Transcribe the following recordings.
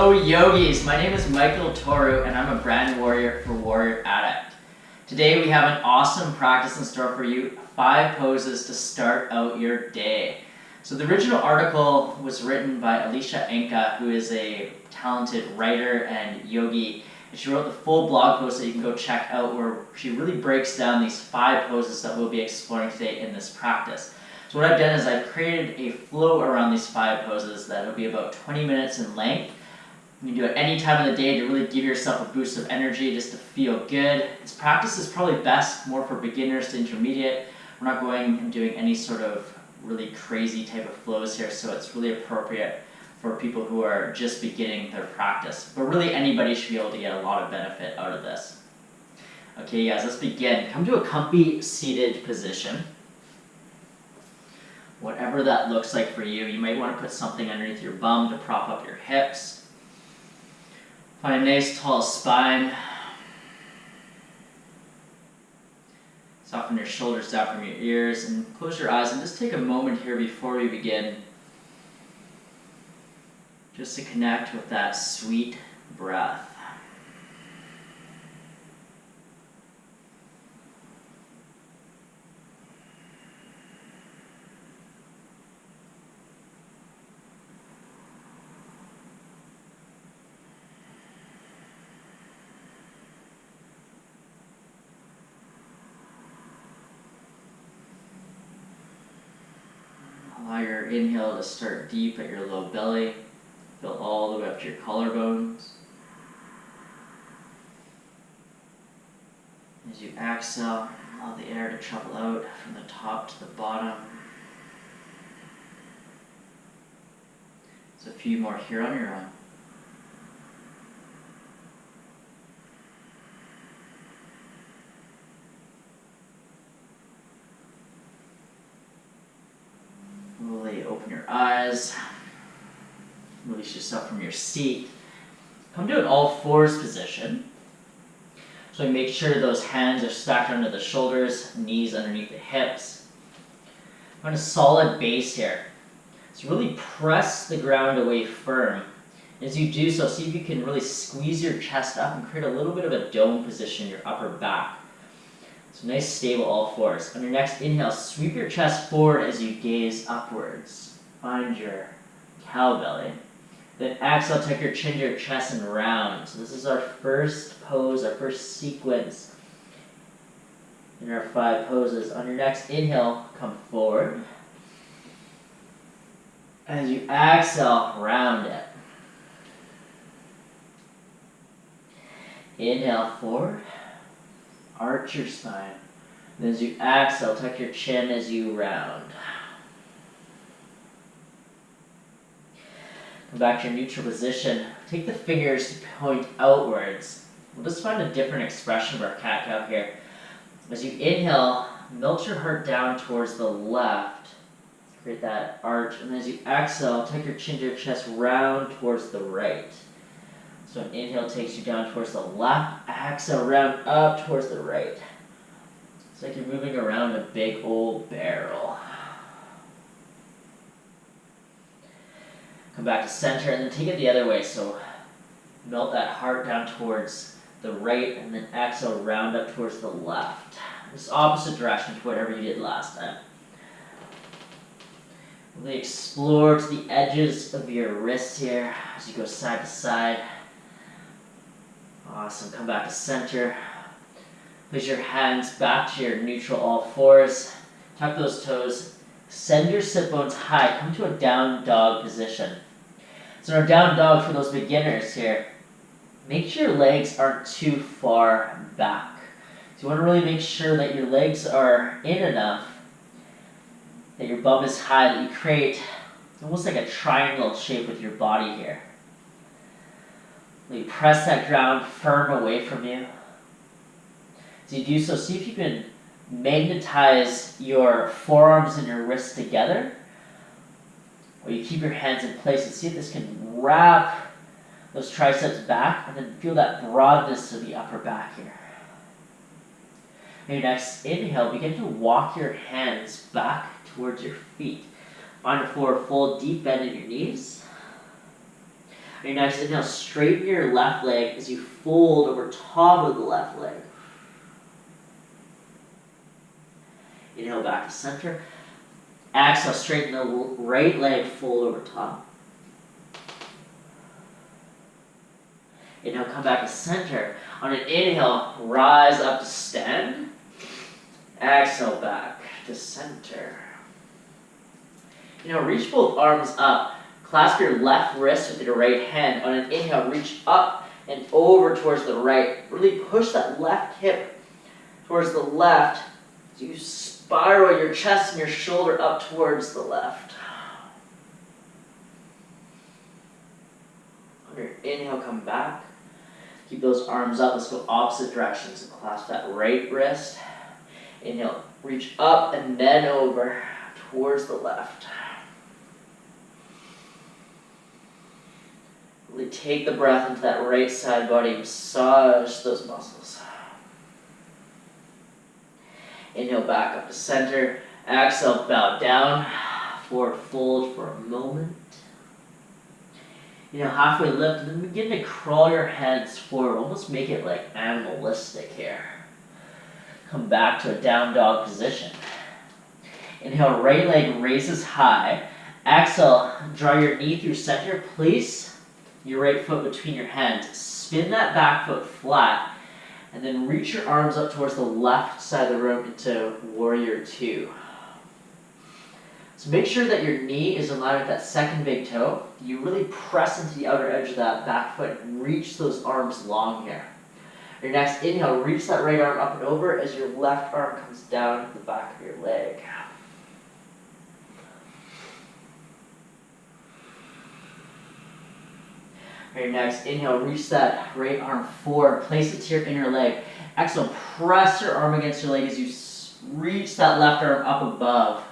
Hello yogis, my name is Michael Toru and I'm a brand warrior for Warrior Addict. Today we have an awesome practice in store for you, 5 poses to start out your day. So the original article was written by Alicia Anka, who is a talented writer and yogi. And she wrote the full blog post that you can go check out where she really breaks down these 5 poses that we'll be exploring today in this practice. So what I've done is I've created a flow around these 5 poses that will be about 20 minutes in length. You can do it any time of the day to really give yourself a boost of energy, just to feel good. This practice is probably best more for beginners to intermediate. We're not going and doing any sort of really crazy type of flows here, so it's really appropriate for people who are just beginning their practice. But really anybody should be able to get a lot of benefit out of this. Okay guys, let's begin. Come to a comfy seated position. Whatever that looks like for you. You might want to put something underneath your bum to prop up your hips. Find a nice tall spine. Soften your shoulders down from your ears and close your eyes and just take a moment here before we begin just to connect with that sweet breath. Allow your inhale to start deep at your low belly, fill all the way up to your collarbones. As you exhale, allow the air to travel out from the top to the bottom. There's a few more here on your own. Open your eyes, release yourself from your seat. Come to an all fours position. So make sure those hands are stacked under the shoulders, knees underneath the hips. Find a solid base here. So really press the ground away firm. As you do so, see if you can really squeeze your chest up and create a little bit of a dome position in your upper back. So nice stable all fours. On your next inhale, sweep your chest forward as you gaze upwards. Find your cow belly. Then exhale, tuck your chin to your chest and round. So this is our first pose, our first sequence in our 5 poses. On your next inhale, come forward. As you exhale, round it. Inhale forward. Arch your spine. And as you exhale, tuck your chin as you round. Come back to your neutral position. Take the fingers to point outwards. We'll just find a different expression of our cat-cow here. As you inhale, melt your heart down towards the left. Create that arch. And as you exhale, tuck your chin to your chest, round towards the right. So an inhale takes you down towards the left, exhale, round up towards the right. It's like you're moving around a big old barrel. Come back to center and then take it the other way. So melt that heart down towards the right and then exhale, round up towards the left. This opposite direction to whatever you did last time. Really explore to the edges of your wrists here as you go side to side. Awesome, come back to center. Place your hands back to your neutral all fours. Tuck those toes. Send your sit bones high. Come to a down dog position. So in our down dog, for those beginners here, make sure your legs aren't too far back. So you want to really make sure that your legs are in enough, that your bum is high, that you create almost like a triangle shape with your body here. You press that ground firm away from you. As you do so, see if you can magnetize your forearms and your wrists together. Or you keep your hands in place and see if this can wrap those triceps back and then feel that broadness to the upper back here. On your next inhale, begin to walk your hands back towards your feet. Find a forward fold, deep bend in your knees. On your next inhale, straighten your left leg as you fold over top of the left leg. Inhale back to center. Exhale, straighten the right leg, fold over top. Inhale, come back to center. On an inhale, rise up to stand. Exhale, back to center. Reach both arms up. Clasp your left wrist with your right hand. On an inhale, reach up and over towards the right. Really push that left hip towards the left as you spiral your chest and your shoulder up towards the left. On your inhale, come back. Keep those arms up. Let's go opposite directions. So clasp that right wrist. Inhale, reach up and then over towards the left. Really take the breath into that right side body, massage those muscles. Inhale back up to center. Exhale, bow down. Forward fold for a moment. Halfway lift, and then begin to crawl your hands forward. Almost make it like animalistic here. Come back to a down dog position. Inhale, right leg raises high. Exhale, draw your knee through center. Place your right foot between your hands. Spin that back foot flat. And then reach your arms up towards the left side of the room into warrior two. So make sure that your knee is in line with that second big toe. You really press into the outer edge of that back foot and reach those arms long here. Your next inhale, reach that right arm up and over as your left arm comes down to the back of your leg. Your next inhale, reach that right arm forward, place it to your inner leg. Exhale, press your arm against your leg as you reach that left arm up above.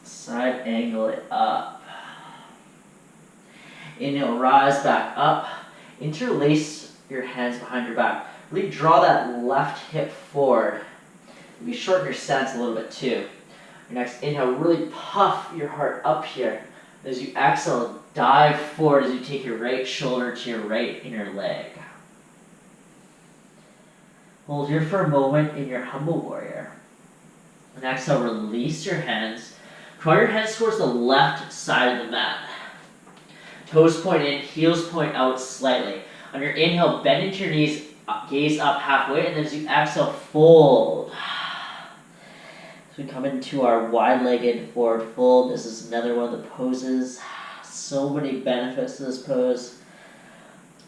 Side angle it up. Inhale, rise back up. Interlace your hands behind your back. Really draw that left hip forward. Maybe shorten your stance a little bit too. Your next inhale, really puff your heart up here. As you exhale, dive forward as you take your right shoulder to your right inner leg. Hold here for a moment in your humble warrior. And exhale, release your hands. Draw your hands towards the left side of the mat. Toes point in, heels point out slightly. On your inhale, bend into your knees, gaze up halfway, and then as you exhale, fold. So we come into our wide-legged forward fold. This is another one of the poses. So many benefits to this pose.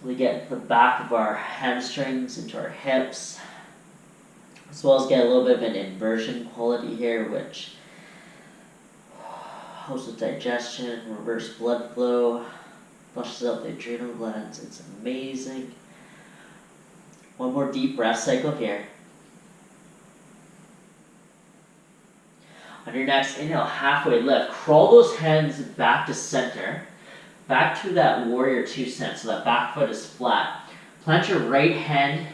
We get the back of our hamstrings into our hips, as well as get a little bit of an inversion quality here, which helps with digestion, reverse blood flow, flushes out the adrenal glands. It's amazing. One more deep breath cycle here. On your next inhale, halfway lift. Crawl those hands back to center. Back to that warrior two stance, so that back foot is flat. Plant your right hand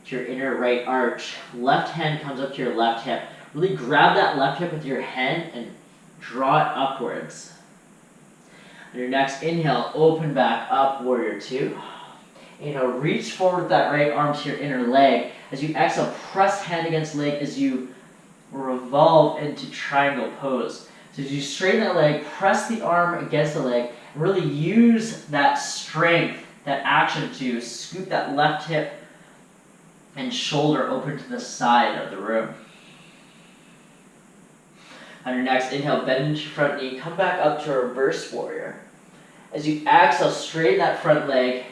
to your inner right arch. Left hand comes up to your left hip. Really grab that left hip with your hand and draw it upwards. On your next inhale, open back up, warrior two. Inhale, reach forward with that right arm to your inner leg. As you exhale, press hand against leg as you revolve into triangle pose. So as you straighten that leg, press the arm against the leg, and really use that strength, that action to scoop that left hip and shoulder open to the side of the room. On your next inhale, bend into your front knee, come back up to a reverse warrior. As you exhale, straighten that front leg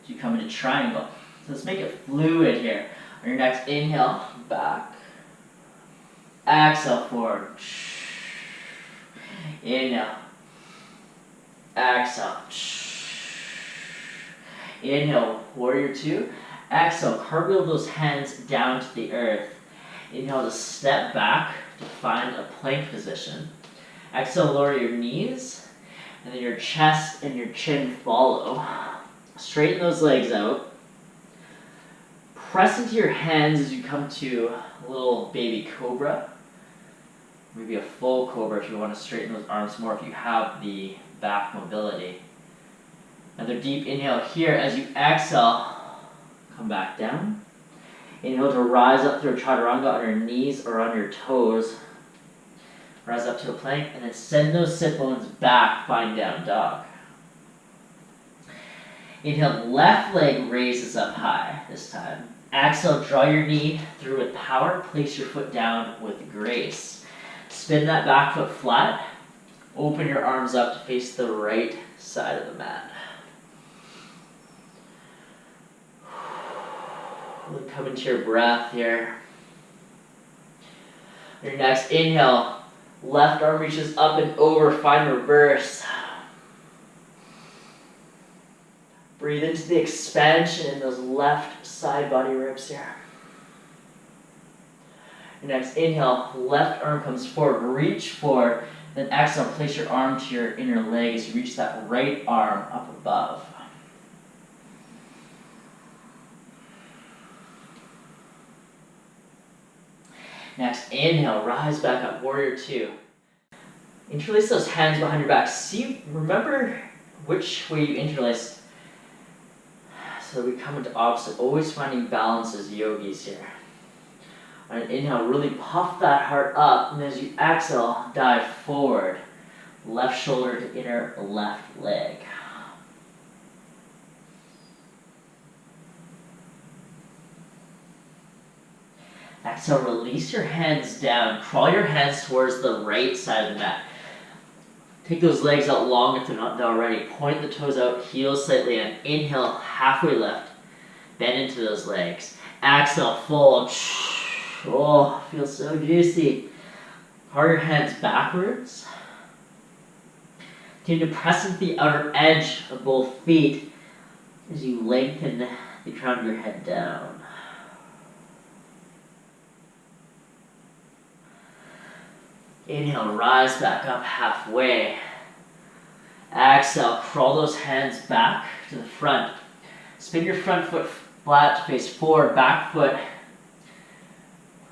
as you come into triangle. So let's make it fluid here. On your next inhale, back. Exhale, forward. Inhale. Exhale. Inhale, warrior two. Exhale, cartwheel those hands down to the earth. Inhale to step back to find a plank position. Exhale, lower your knees, and then your chest and your chin follow. Straighten those legs out. Press into your hands as you come to a little baby cobra. Maybe a full cobra if you want to straighten those arms more, if you have the back mobility. Another deep inhale here. As you exhale, come back down. Inhale to rise up through a chaturanga on your knees or on your toes. Rise up to a plank, and then send those sit bones back, find down dog. Inhale, left leg raises up high this time. Exhale, draw your knee through with power. Place your foot down with grace. Spin that back foot flat. Open your arms up to face the right side of the mat. Really come into your breath here. On your next inhale, left arm reaches up and over, find reverse. Breathe into the expansion in those left side body ribs here. Your next inhale, left arm comes forward, reach forward, then exhale, place your arm to your inner leg as you reach that right arm up above. Next, inhale, rise back up, warrior two. Interlace those hands behind your back. Remember which way you interlace so that we come into opposite. Always finding balance as yogis here. On an inhale, really puff that heart up, and as you exhale, dive forward. Left shoulder to inner left leg. Exhale, release your hands down. Crawl your hands towards the right side of the mat. Take those legs out long if they're not there already. Point the toes out, heels slightly in. Inhale, halfway left. Bend into those legs. Exhale, fold. Oh, feels so juicy. Draw your hands backwards. Continue to press into the outer edge of both feet as you lengthen the crown of your head down. Inhale, rise back up halfway. Exhale, crawl those hands back to the front. Spin your front foot flat to face forward. Back foot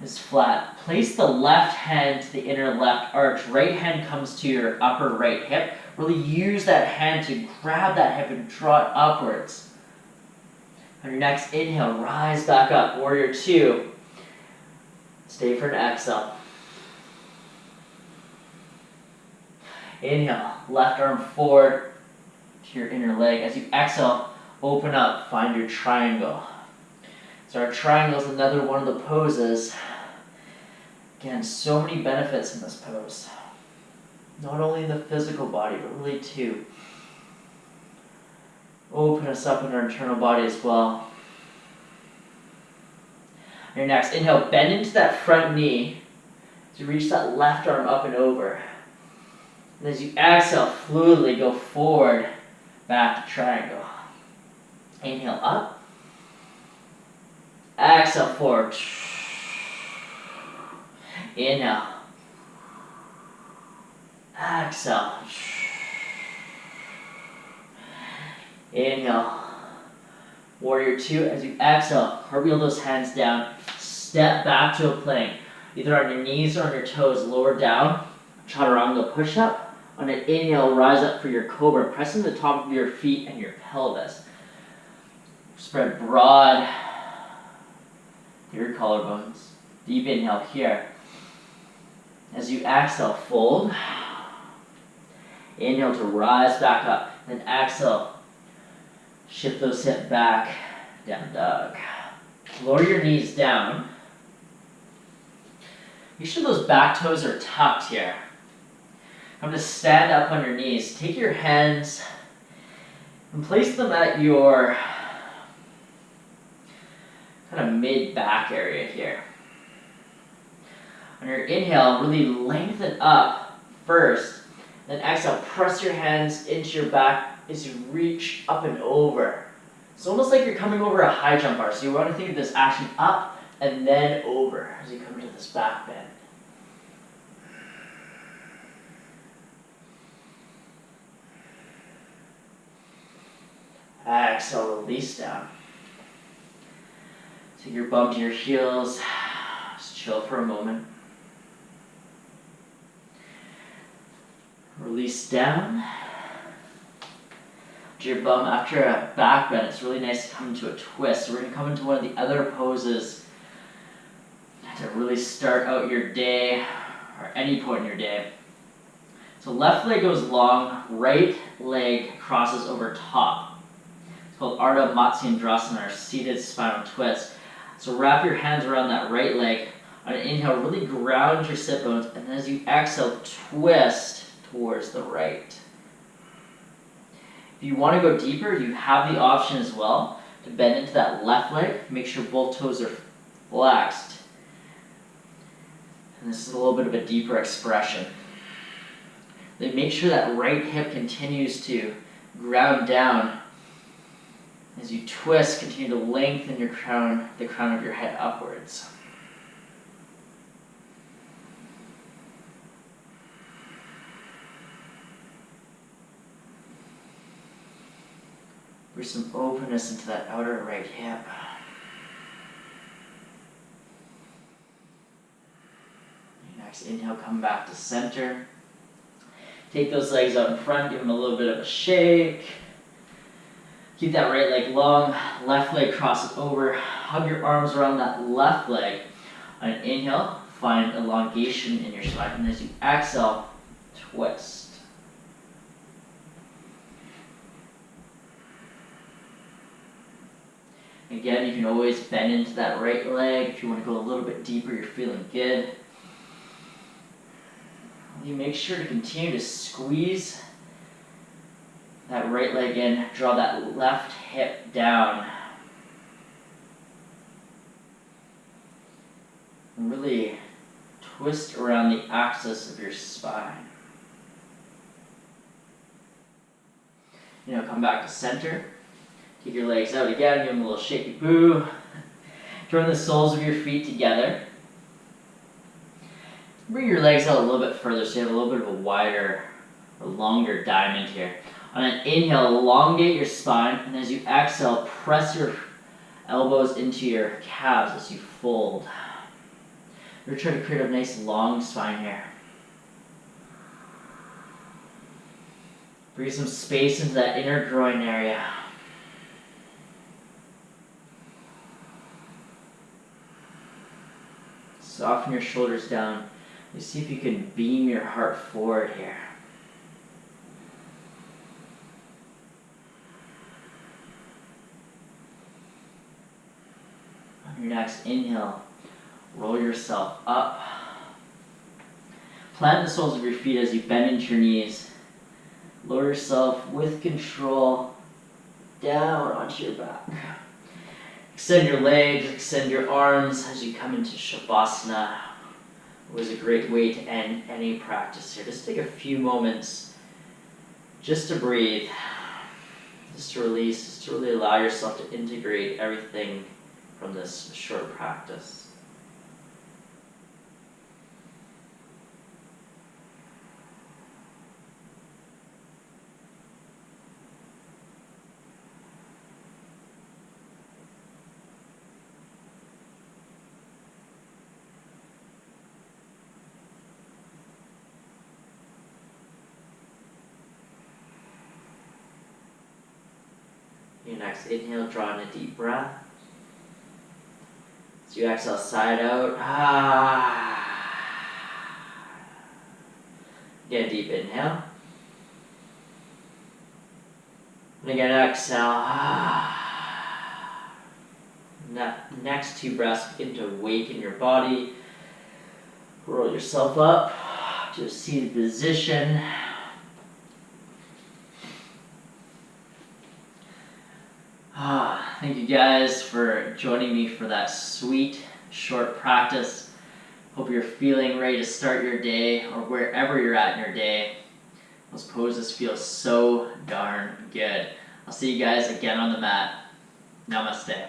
is flat. Place the left hand to the inner left arch. Right hand comes to your upper right hip. Really use that hand to grab that hip and draw it upwards. On your next inhale, rise back up. Warrior two. Stay for an exhale. Inhale, left arm forward to your inner leg. As you exhale, open up, find your triangle. So our triangle is another one of the poses. Again, so many benefits in this pose. Not only in the physical body, but really too. Open us up in our internal body as well. On your next inhale, bend into that front knee to reach that left arm up and over. And as you exhale, fluidly go forward, back to triangle. Inhale up. Exhale forward. Inhale. Exhale. Inhale. Warrior two. As you exhale, cartwheel those hands down. Step back to a plank. Either on your knees or on your toes. Lower down. Chaturanga push up. On an inhale, rise up for your cobra. Press into the top of your feet and your pelvis. Spread broad your collarbones. Deep inhale here. As you exhale, fold. Inhale to rise back up. Then exhale, shift those hips back, down dog. Lower your knees down. Make sure those back toes are tucked here. I'm going to stand up on your knees. Take your hands and place them at your kind of mid-back area here. On your inhale, really lengthen up first. Then exhale, press your hands into your back as you reach up and over. It's almost like you're coming over a high jump bar. So you want to think of this action up and then over as you come into this back bend. Exhale, release down. Take your bum to your heels. Just chill for a moment. Release down. to your bum after a back bend. It's really nice to come into a twist. So we're going to come into one of the other poses to really start out your day, or any point in your day. So left leg goes long, right leg crosses over top. It's called Ardha Matsyendrasana, or seated spinal twist. So wrap your hands around that right leg. On an inhale, really ground your sit bones, and then as you exhale, twist towards the right. If you want to go deeper, you have the option as well to bend into that left leg. Make sure both toes are flexed. And this is a little bit of a deeper expression. Then make sure that right hip continues to ground down. As you twist, continue to lengthen your crown, the crown of your head upwards. Bring some openness into that outer right hip. Next inhale, come back to center. Take those legs out in front, give them a little bit of a shake. Keep that right leg long, left leg crosses over. Hug your arms around that left leg. On an inhale, find elongation in your spine. And as you exhale, twist. Again, you can always bend into that right leg. If you want to go a little bit deeper, you're feeling good. You make sure to continue to squeeze that right leg in, draw that left hip down. And really twist around the axis of your spine. Come back to center. Take your legs out again, give them a little shaky boo. Join the soles of your feet together. Bring your legs out a little bit further so you have a little bit of a wider or longer diamond here. On an inhale, elongate your spine, and as you exhale, press your elbows into your calves as you fold. You're trying to create a nice long spine here. Bring some space into that inner groin area. Soften your shoulders down. You see if you can beam your heart forward here. On your next inhale, roll yourself up. Plant the soles of your feet as you bend into your knees. Lower yourself with control down onto your back. Extend your legs, extend your arms as you come into Shavasana. It was a great way to end any practice here. Just take a few moments just to breathe, just to release, just to really allow yourself to integrate everything from this short practice. Your next inhale, draw in a deep breath. As you exhale, side out. Again, deep inhale. And again, exhale. Next two breaths, begin to awaken your body. Roll yourself up to a seated position. Thank you guys for joining me for that sweet, short practice. Hope you're feeling ready to start your day or wherever you're at in your day. Those poses feel so darn good. I'll see you guys again on the mat. Namaste.